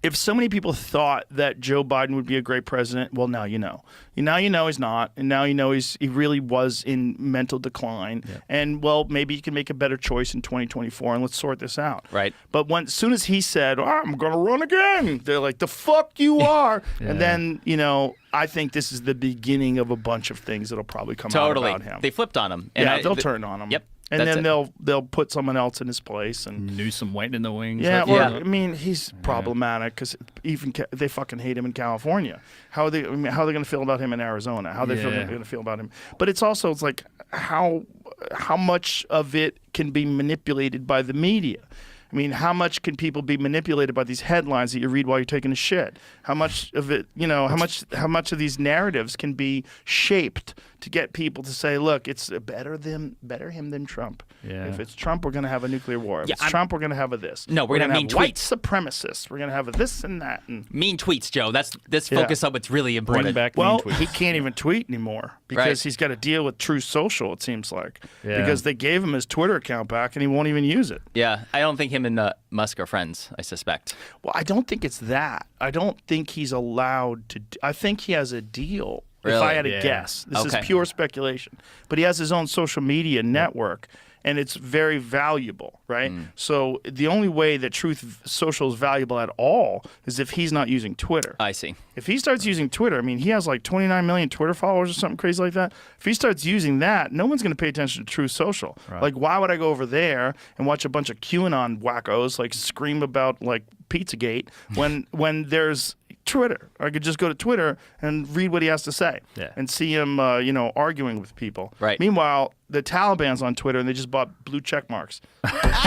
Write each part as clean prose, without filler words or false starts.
if so many people thought that Joe Biden would be a great president, well, now you know. Now you know he's not, and now you know he really was in mental decline. Yeah. And, well, maybe you can make a better choice in 2024, and let's sort this out. Right. But as soon as he said, I'm going to run again, they're like, the fuck you are. Yeah. And then, I think this is the beginning of a bunch of things that'll probably come out about him. They flipped on him. And they'll turn on him. Yep. And then they'll put someone else in his place and Newsom waiting in the wings. Yeah, I mean, he's problematic because even they fucking hate him in California. How are they going to feel about him in Arizona? How are they going to feel about him? But it's like how much of it can be manipulated by the media. I mean, how much can people be manipulated by these headlines that you read while you're taking a shit? How much of it, how much of these narratives can be shaped to get people to say, look, it's better him than Trump. Yeah. If it's Trump, we're going to have a nuclear war. If it's Trump, we're going to have a this. No, we're going to have mean white tweets. Supremacists. We're going to have a this and that. And mean tweets, Joe. Let's focus on what's really important. Bring back mean tweets. He can't even tweet anymore because he's got to deal with Truth Social, it seems like. Yeah. Because they gave him his Twitter account back and he won't even use it. Yeah, I don't think him and Musk are friends, I suspect. Well, I don't think it's that. I don't think he's allowed to. I think he has a deal. Really? If I had to guess. This is pure speculation. But he has his own social media network, and it's very valuable, right? So the only way that Truth Social is valuable at all is if he's not using Twitter. I see. If he starts using Twitter, I mean, he has like 29 million Twitter followers or something crazy like that. If he starts using that, no one's going to pay attention to Truth Social. Right. Like, why would I go over there and watch a bunch of QAnon wackos like scream about like Pizzagate when there's Twitter? I could just go to Twitter and read what he has to say and see him, arguing with people. Right. Meanwhile, the Taliban's on Twitter and they just bought blue check marks.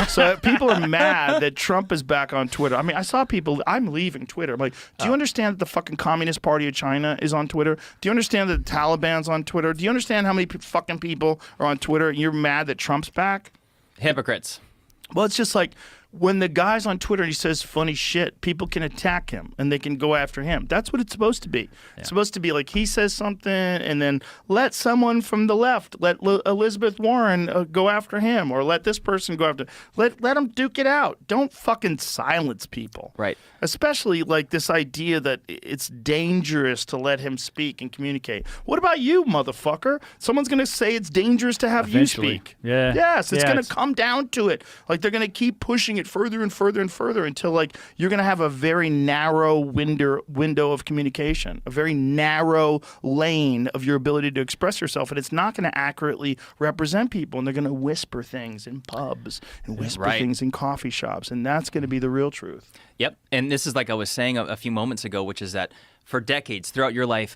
So people are mad that Trump is back on Twitter. I mean, I saw people, I'm leaving Twitter. I'm like, do you understand that the fucking Communist Party of China is on Twitter? Do you understand that the Taliban's on Twitter? Do you understand how many fucking people are on Twitter and you're mad that Trump's back? Hypocrites. Well, it's just like when the guy's on Twitter and he says funny shit, people can attack him and they can go after him. That's what it's supposed to be. Yeah. It's supposed to be like he says something and then let someone from the left, let Elizabeth Warren go after him, or let this person go after. Let them duke it out. Don't fucking silence people. Right. Especially like this idea that it's dangerous to let him speak and communicate. What about you, motherfucker? Someone's going to say it's dangerous to have you speak. Yeah. Yes, it's going to come down to it. Like they're going to keep pushing it further and further and further until like you're going to have a very narrow window of communication, a very narrow lane of your ability to express yourself, and it's not going to accurately represent people, and they're going to whisper things in pubs and whisper things in coffee shops, and that's going to be the real truth. Yep, and this is like I was saying a few moments ago, which is that for decades throughout your life,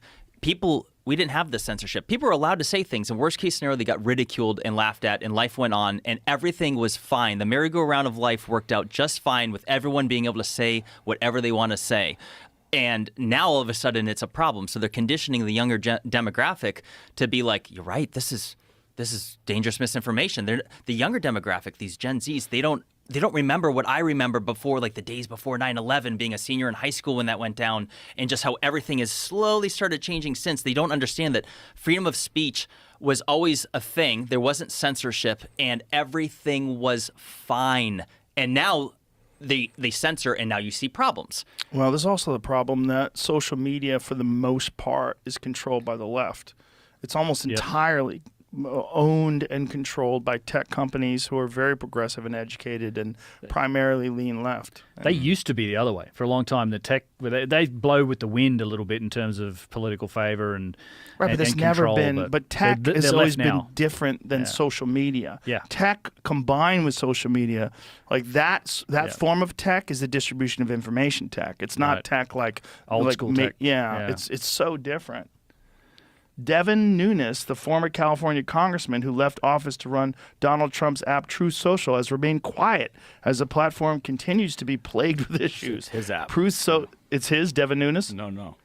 we didn't have this censorship. People were allowed to say things. In worst case scenario, they got ridiculed and laughed at, and life went on, and everything was fine. The merry-go-round of life worked out just fine with everyone being able to say whatever they want to say. And now all of a sudden it's a problem. So they're conditioning the younger demographic to be like, you're right, this is dangerous misinformation. The younger demographic, these Gen Zs, they don't remember what I remember before, like the days before 9/11, being a senior in high school when that went down, and just how everything has slowly started changing since. They don't understand that freedom of speech was always a thing. There wasn't censorship, and everything was fine. And now they censor, and now you see problems. Well, there's also the problem that social media, for the most part, is controlled by the left. It's almost entirely owned and controlled by tech companies who are very progressive and educated and primarily lean left. They used to be the other way. For a long time, the tech, they blow with the wind a little bit in terms of political favor and right, but there's never been. But tech has always been different than social media. Yeah. Tech combined with social media, like that form of tech is the distribution of information tech. It's not tech like old school tech. Yeah, it's so different. Devin Nunes, the former California congressman who left office to run Donald Trump's app Truth Social, has remained quiet as the platform continues to be plagued with issues. It's his app. It's his, Devin Nunes? No.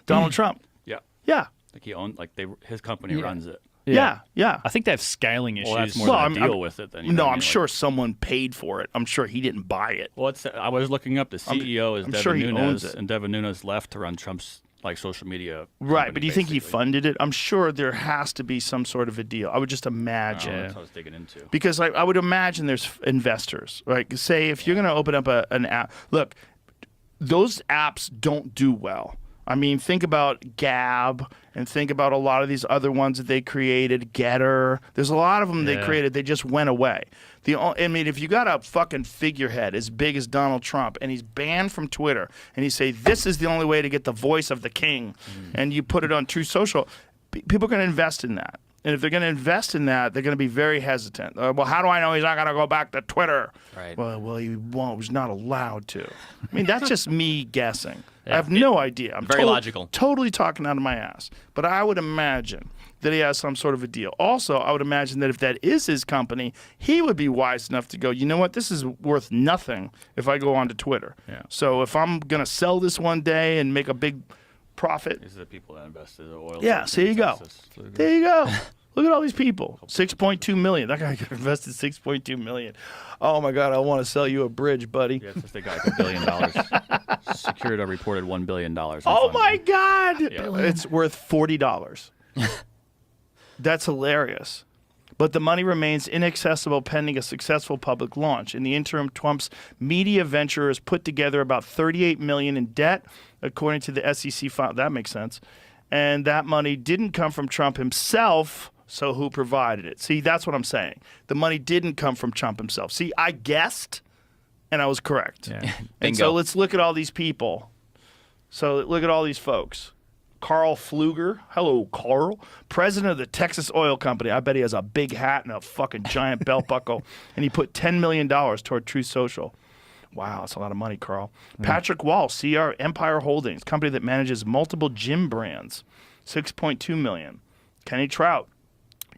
Donald Trump? Yeah. Yeah. Like he owned, his company runs it. Yeah. I think they have scaling issues. Well, that's more than a deal with it. Then, I'm sure someone paid for it. I'm sure he didn't buy it. Well, I was looking up. The CEO is I'm Devin sure he Nunes, owns it. and Devin Nunes left to run Trump's social media. Right, but do you think he basically funded it? I'm sure there has to be some sort of a deal. I would just imagine. That's what I was digging into. Because I would imagine there's investors. Like, say, if you're going to open up an app. Look, those apps don't do well. I mean, think about Gab and think about a lot of these other ones that they created, Getter. There's a lot of them they created. They just went away. I mean, if you got a fucking figurehead as big as Donald Trump and he's banned from Twitter and you say, this is the only way to get the voice of the king, and you put it on True Social, people are going to invest in that. And if they're going to invest in that, they're going to be very hesitant. Well, how do I know he's not going to go back to Twitter? Right. Well, he won't. He's not allowed to. I mean, that's just me guessing. I have no idea. I'm very logical. Totally talking out of my ass. But I would imagine that he has some sort of a deal. Also, I would imagine that if that is his company, he would be wise enough to go, you know what, this is worth nothing if I go onto Twitter. Yeah. So if I'm going to sell this one day and make a big profit. These are the people that invested in oil. Yeah, so there you go. There you go. Look at all these people. 6.2 million. That guy invested 6.2 million. Oh my God, I want to sell you a bridge, buddy. Yeah, since they got like $1 billion. Security reported $1 billion. Oh my God. Yeah. It's worth $40. That's hilarious. But the money remains inaccessible pending a successful public launch. In the interim, Trump's media venture has put together about $38 million in debt, according to the SEC file. That makes sense. And that money didn't come from Trump himself, so who provided it? See, that's what I'm saying. The money didn't come from Trump himself. See, I guessed, and I was correct. Yeah. And Bingo. so let's look at all these people. So look at all these folks. Carl Pfluger. Hello, Carl. President of the Texas Oil Company. I bet he has a big hat and a fucking giant belt buckle. And he put $10 million toward Truth Social. Wow, that's a lot of money, Carl. Patrick Wall, CR Empire Holdings, company that manages multiple gym brands. $6.2 million. Kenny Trout.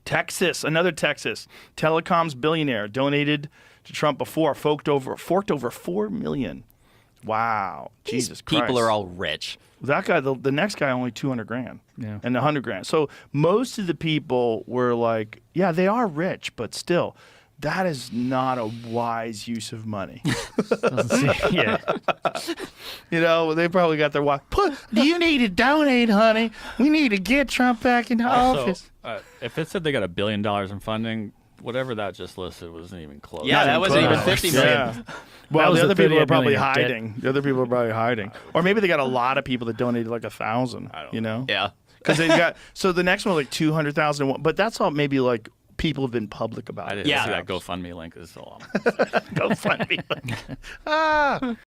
Texas, another Texas. Telecoms billionaire, donated to Trump before, forked over $4 million. Wow. Jesus Christ. People are all rich. That guy, the next guy, only 200 grand. Yeah. And 100 grand. So most of the people were like, yeah, they are rich, but still, that is not a wise use of money. Yeah. You know, they probably got their wife. You need to donate, honey. We need to get Trump back in office. If it said they got $1 billion in funding, whatever that just listed wasn't even close. Yeah, that wasn't even close. 50 million. Yeah. Well, was the the other people are 38 probably million debt. hiding. The other people are probably hiding. Or maybe they got a lot of people that donated like 1,000. You know? Yeah. Because they got so the next one like 200,000. But that's all maybe like people have been public about I it. didn't Yeah. see that GoFundMe link. Is all. Go fund me. Ah.